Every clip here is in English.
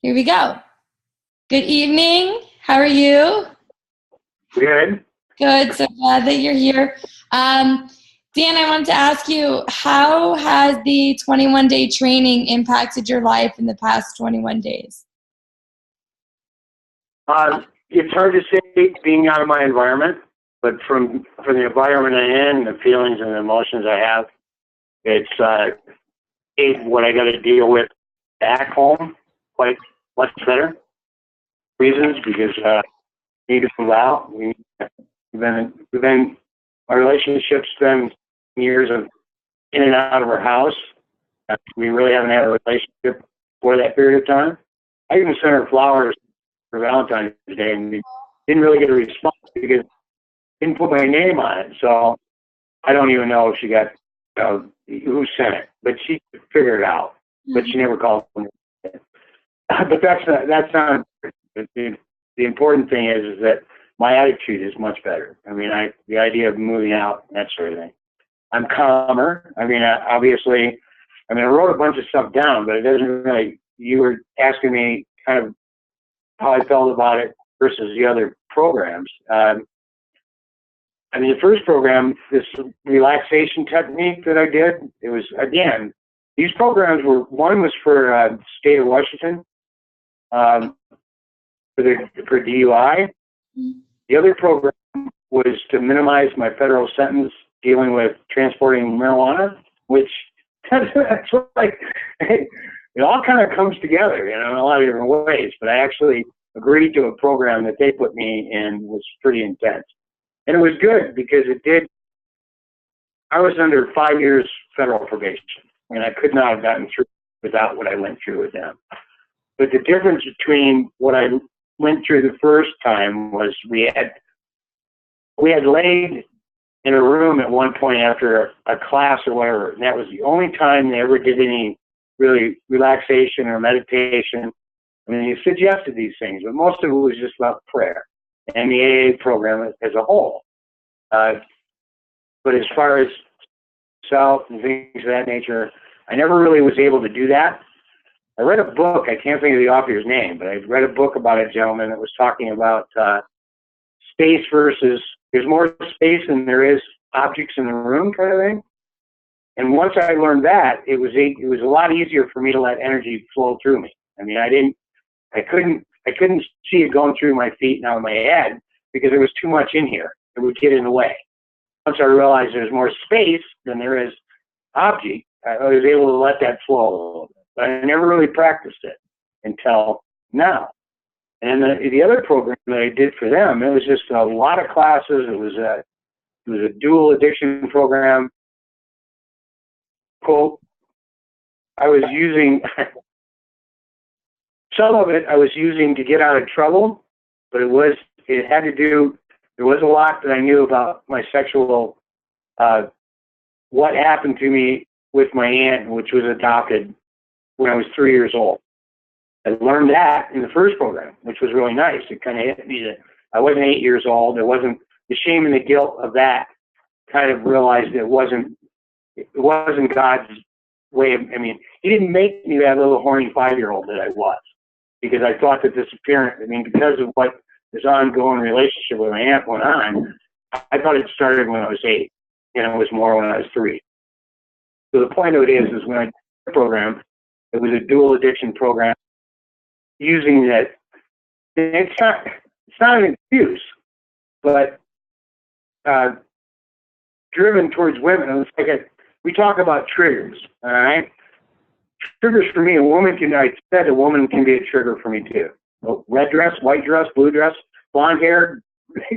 Here we go. Good evening. How are you? Good. Good. So glad that you're here. Dan, I wanted to ask you, how has the 21-day training impacted your life in the past 21 days? It's hard to say being out of my environment, but from the environment I'm in, the feelings and the emotions I have, it's what I got to deal with back home quite much better. Reasons because we need to move out. Our relationship's been years of in and out of our house. We really haven't had a relationship for that period of time. I even sent her flowers for Valentine's Day and didn't really get a response because I didn't put my name on it. So I don't even know if she got who sent it, but she figured it out. But she never called me. But that's not the important thing is that my attitude is much better. I mean, the idea of moving out, that sort of thing. I'm calmer. I mean, obviously, I wrote a bunch of stuff down, but it doesn't really. You were asking me kind of how I felt about it versus the other programs. The first program, this relaxation technique that I did, it was, again, these programs were, one was for state of Washington, for DUI. The other program was to minimize my federal sentence dealing with transporting marijuana, which that's like, it all kind of comes together, in a lot of different ways. But I actually agreed to a program that they put me in was pretty intense. And it was good because I was under 5 years federal probation, and I could not have gotten through without what I went through with them. But the difference between what I went through the first time was we had laid in a room at one point after a class or whatever, and that was the only time they ever did any really relaxation or meditation. You suggested these things, but most of it was just about prayer and the AA program as a whole. But as far as self and things of that nature, I never really was able to do that. I read a book, I can't think of the author's name, but I read a book about a gentleman that was talking about space versus, there's more space than there is objects in the room kind of thing. And once I learned that, it was a lot easier for me to let energy flow through me. I couldn't see it going through my feet and out of my head because there was too much in here. It would get in the way. Once I realized there's more space than there is object, I was able to let that flow a little bit. But I never really practiced it until now. And the other program that I did for them, it was just a lot of classes. It was a dual addiction program. Quote, I was using some of it I was using to get out of trouble, but there was a lot that I knew about my sexual, what happened to me with my aunt, which was adopted when I was 3 years old. I learned that in the first program, which was really nice. It kind of hit me that I wasn't 8 years old. It wasn't the shame and the guilt of that. Kind of realized it wasn't God's way of. He didn't make me that little horny 5-year-old that I was, because I thought that this appearance. Because of what this ongoing relationship with my aunt went on, I thought it started when I was 8, and it was more when I was 3. So the point of it is when I did the program, it was a dual addiction program. Using that, it's not an excuse, but driven towards women. It's like we talk about triggers, all right? Triggers for me, I said a woman can be a trigger for me too. Red dress, white dress, blue dress, blonde hair,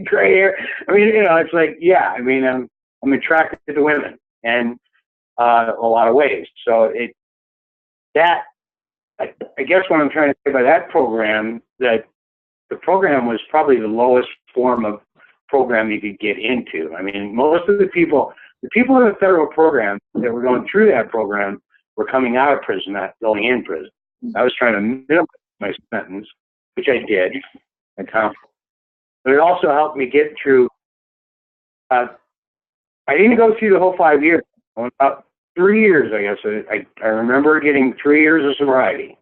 gray hair. It's like, yeah, I'm attracted to women and a lot of ways. So I guess what I'm trying to say by that program, that the program was probably the lowest form of program you could get into. Most of the people in the federal program that were going through that program were coming out of prison, not going in prison. I was trying to minimize my sentence, which I did, but it also helped me get through. I didn't go through the whole 5 years. About 3 years, I guess. I remember getting 3 years of sobriety.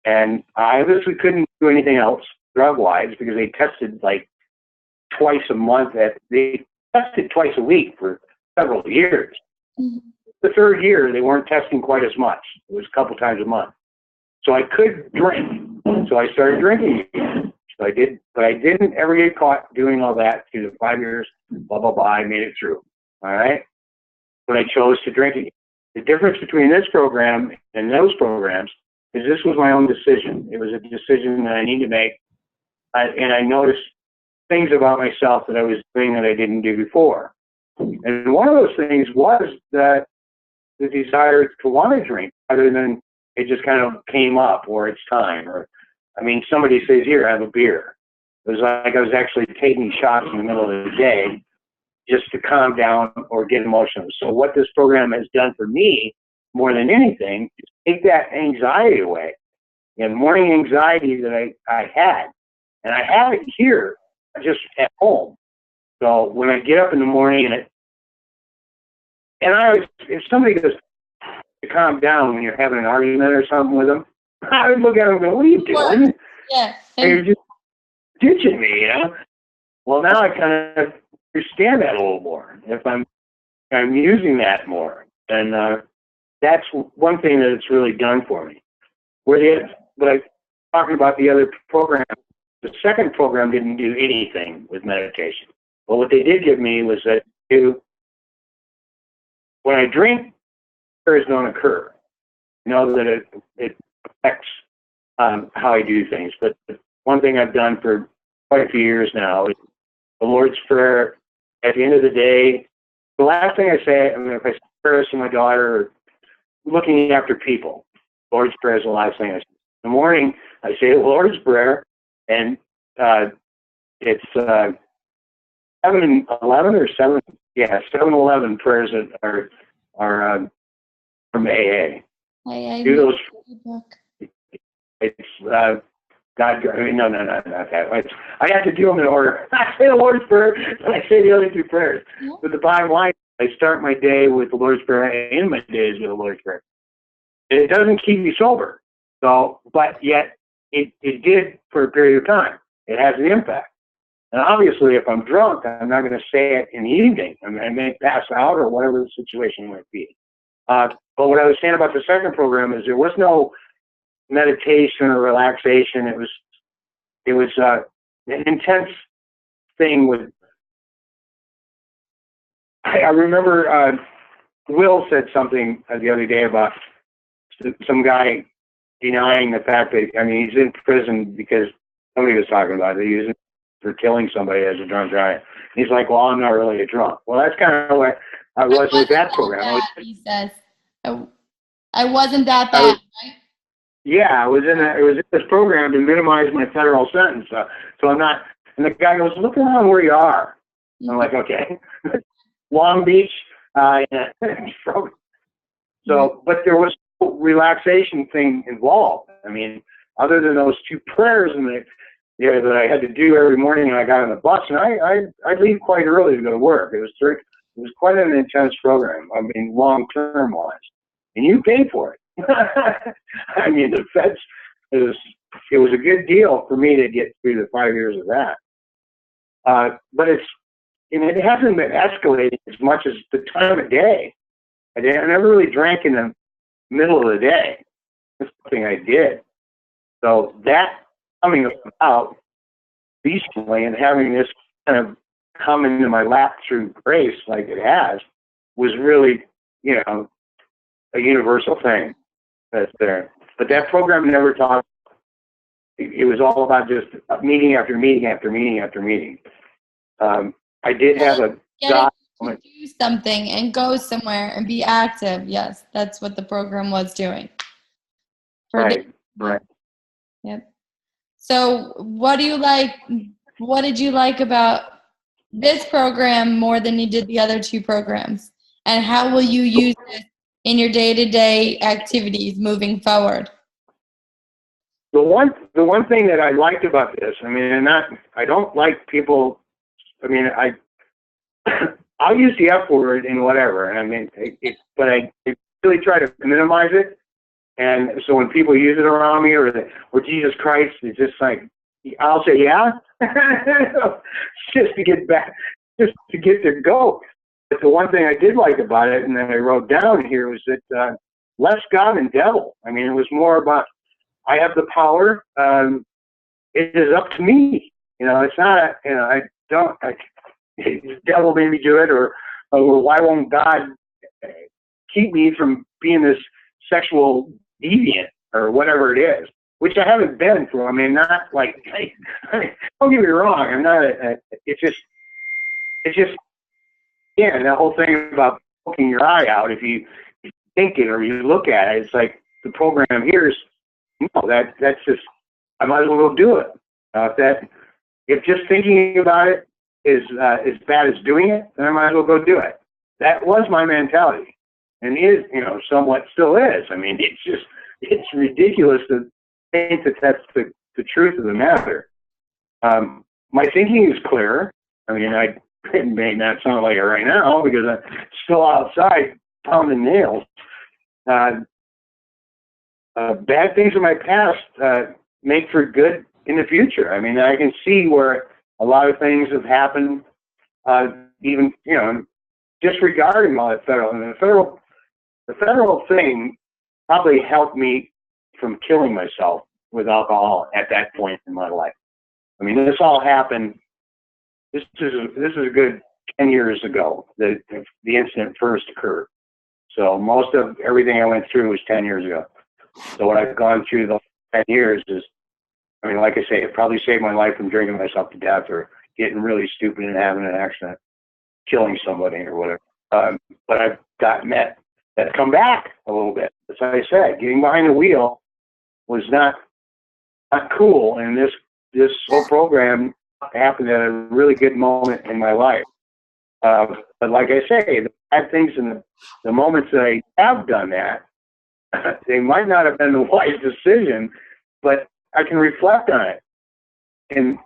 And I obviously couldn't do anything else drug-wise because they tested like twice a month. They tested twice a week for several years. Mm-hmm. The third year, they weren't testing quite as much. It was a couple times a month. So I could drink. So I started drinking again. So I did, but I didn't ever get caught doing all that through the 5 years, blah, blah, blah. I made it through. All right? But I chose to drink again. The difference between this program and those programs is this was my own decision. It was a decision that I need to make. And I noticed things about myself that I was doing that I didn't do before. And one of those things was that the desire to want to drink rather than it just kind of came up or it's time. Or, I mean, somebody says, here, have a beer. It was like I was actually taking shots in the middle of the day just to calm down or get emotional. So what this program has done for me more than anything is take that anxiety away. And morning anxiety that I had, and I have it here just at home. So when I get up in the morning and I always, if somebody goes to calm down when you're having an argument or something with them, I would look at them and go, what are you doing? Yeah. You're just ditching me, you know? Well, now I kind of understand that a little more. If I'm using that more. And that's one thing that it's really done for me. But I'm talking about the other program. The second program didn't do anything with meditation. But what they did give me was that when I drink, errors don't occur. You know that it affects how I do things. But one thing I've done for quite a few years now is the Lord's Prayer. At the end of the day, the last thing I say, I mean, if I say prayers to my daughter, or looking after people, Lord's Prayer is the last thing I say. In the morning, I say the Lord's Prayer, and it's 7-11 or 7, yeah, 7-11 prayers that are from AA. I Do those. book. It's God. I mean, no, not that. I have to do them in order. I say the Lord's Prayer, and I say the other two prayers. Yeah. But the bottom line, I start my day with the Lord's Prayer, and end my days with the Lord's Prayer. It doesn't keep me sober, so, but yet it did for a period of time. It has an impact. And obviously, if I'm drunk, I'm not going to say it in the evening. I may pass out or whatever the situation might be. But what I was saying about the second program is there was no meditation or relaxation. It was an intense thing. I remember Will said something the other day about some guy denying the fact that, I mean, he's in prison because somebody was talking about it. He was for killing somebody as a drunk driver. He's like, well, I'm not really a drunk. Well, that's kind of what I was with that program. He says, I wasn't that bad, right? Yeah, it was in this program to minimize my federal sentence. So I'm not, and the guy goes, look around where you are. I'm like, okay. Long Beach. So, but there was no relaxation thing involved. I mean, other than those two prayers that I had to do every morning when I got on the bus, and I'd leave quite early to go to work. It was quite an intense program. I mean, long-term wise, and you pay for it. I mean, the feds. It was a good deal for me to get through the 5 years of that. But it hasn't been escalating as much as the time of day. I never really drank in the middle of the day. That's something I did. So that coming about recently and having this kind of come into my lap through grace like it has was really, a universal thing that's there. But that program never taught. It was all about just meeting after meeting after meeting after meeting. I did have a God to do something and go somewhere and be active. Yes, that's what the program was doing. Right. Yep. So what did you like about this program more than you did the other two programs? And how will you use it in your day-to-day activities moving forward? The one thing that I liked about this, I mean, I don't like people, I mean, I'll use the F word in whatever, I mean, but I really try to minimize it. And so when people use it around me, or Jesus Christ, it's just like, I'll say, yeah, just to get back, just to get to go. But the one thing I did like about it, and that I wrote down here, was that less God and devil. I mean, it was more about, I have the power. It is up to me. You know, it's not, I don't, the devil made me do it, or why won't God keep me from being this sexual deviant, or whatever it is, which I haven't been through. I mean, not like, don't get me wrong, I'm not, it's just, yeah, that whole thing about poking your eye out, if you think it or you look at it, it's like the program here is, no, that's just, I might as well go do it. If just thinking about it is as bad as doing it, then I might as well go do it. That was my mentality, and is, somewhat still is. I mean, it's ridiculous to think that that's the truth of the matter. My thinking is clear. I mean, it may not sound like it right now because I'm still outside pounding nails. Bad things in my past make for good in the future. I mean, I can see where a lot of things have happened, even, disregarding all that federal. And the federal thing probably helped me from killing myself with alcohol at that point in my life. I mean, this all happened. This is a good 10 years ago that the incident first occurred. So most of everything I went through was 10 years ago. So what I've gone through the 10 years is, I mean, like I say, it probably saved my life from drinking myself to death or getting really stupid and having an accident, killing somebody or whatever. But I've gotten that come back a little bit. As I said, getting behind the wheel was not cool, and this whole program happened at a really good moment in my life. But like I say, the bad things and the moments that I have done that, they might not have been the wise decision, but I can reflect on it. And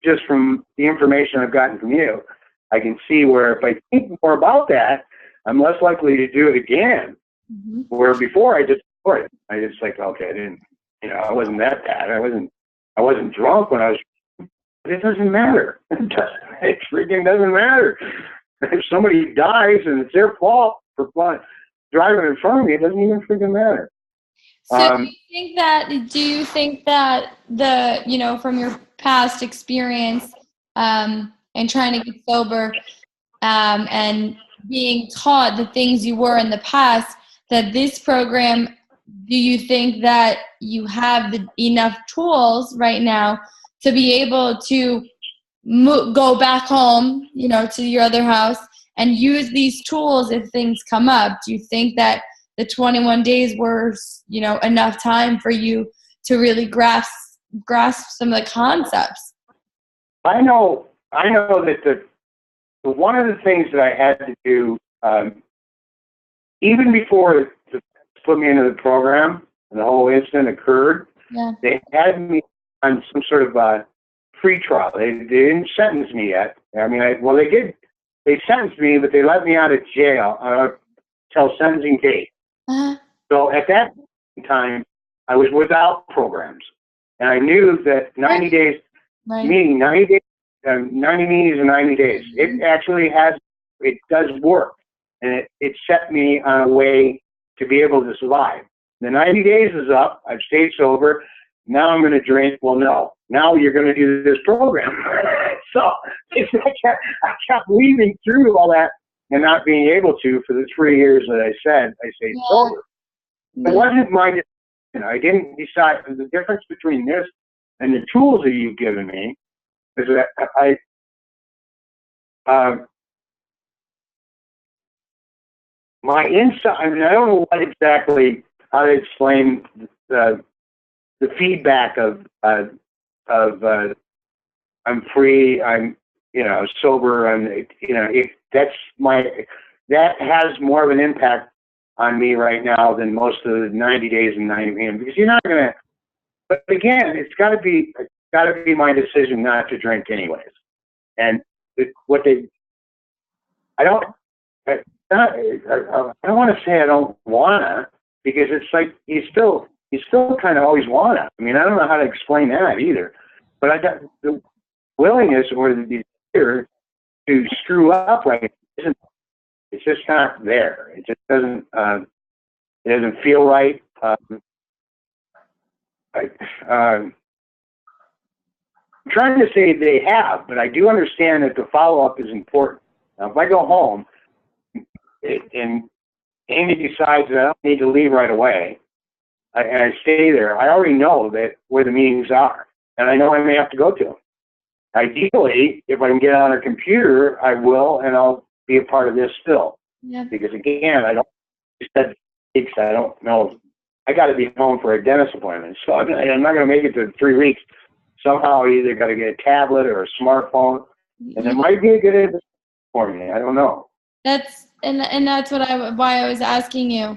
just from the information I've gotten from you, I can see where if I think more about that, I'm less likely to do it again. Mm-hmm. Where before I just ignored it. I just like, okay, I didn't, I wasn't that bad. I wasn't drunk when I was, but it doesn't matter. It freaking doesn't matter. If somebody dies and it's their fault for driving in front of me, it doesn't even freaking matter. So do you think that the, from your past experience and trying to get sober and being taught the things you were in the past, that this program, do you think that you have enough tools right now to be able to go back home, to your other house and use these tools if things come up? Do you think that the 21 days were, enough time for you to really grasp some of the concepts? I know that one of the things that I had to do, even before they put me into the program and the whole incident occurred, they had me on some sort of pre-trial. They didn't sentence me yet. I mean, they did. They sentenced me, but they let me out of jail till sentencing date. Uh-huh. So at that time, I was without programs, and I knew that 90 days, meaning 90 days, 90 meetings in 90 days. It actually it does work, and it set me on a way to be able to survive. The 90 days is up. I've stayed sober. Now I'm going to drink. Well, no. Now you're going to do this program. So I kept weaving through all that and not being able to for the 3 years that I stayed sober. It wasn't my decision. I didn't decide. The difference between this and the tools that you've given me is that my inside, I mean, I don't know how to explain the feedback of I'm free, I'm sober, that has more of an impact on me right now than most of the 90 days and 90 minutes, because you're not gonna. But again, it's got to be my decision not to drink anyways. And I don't want to say I don't wanna, because it's like you still kind of always want it. I mean, I don't know how to explain that either, but I got the willingness or the desire to screw up right isn't. It's just not there. It just doesn't. It doesn't feel right. I'm trying to say they have, but I do understand that the follow-up is important. Now, if I go home and Amy decides that I don't need to leave right away, and I stay there, I already know that where the meetings are, and I know I may have to go to them. Ideally, if I can get on a computer, I will, and I'll be a part of this still. Yeah. Because again, I don't know. I got to be home for a dentist appointment, so I'm not going to make it to 3 weeks. Somehow, I either got to get a tablet or a smartphone, and it might be a good idea for me. I don't know. That's what why I was asking you.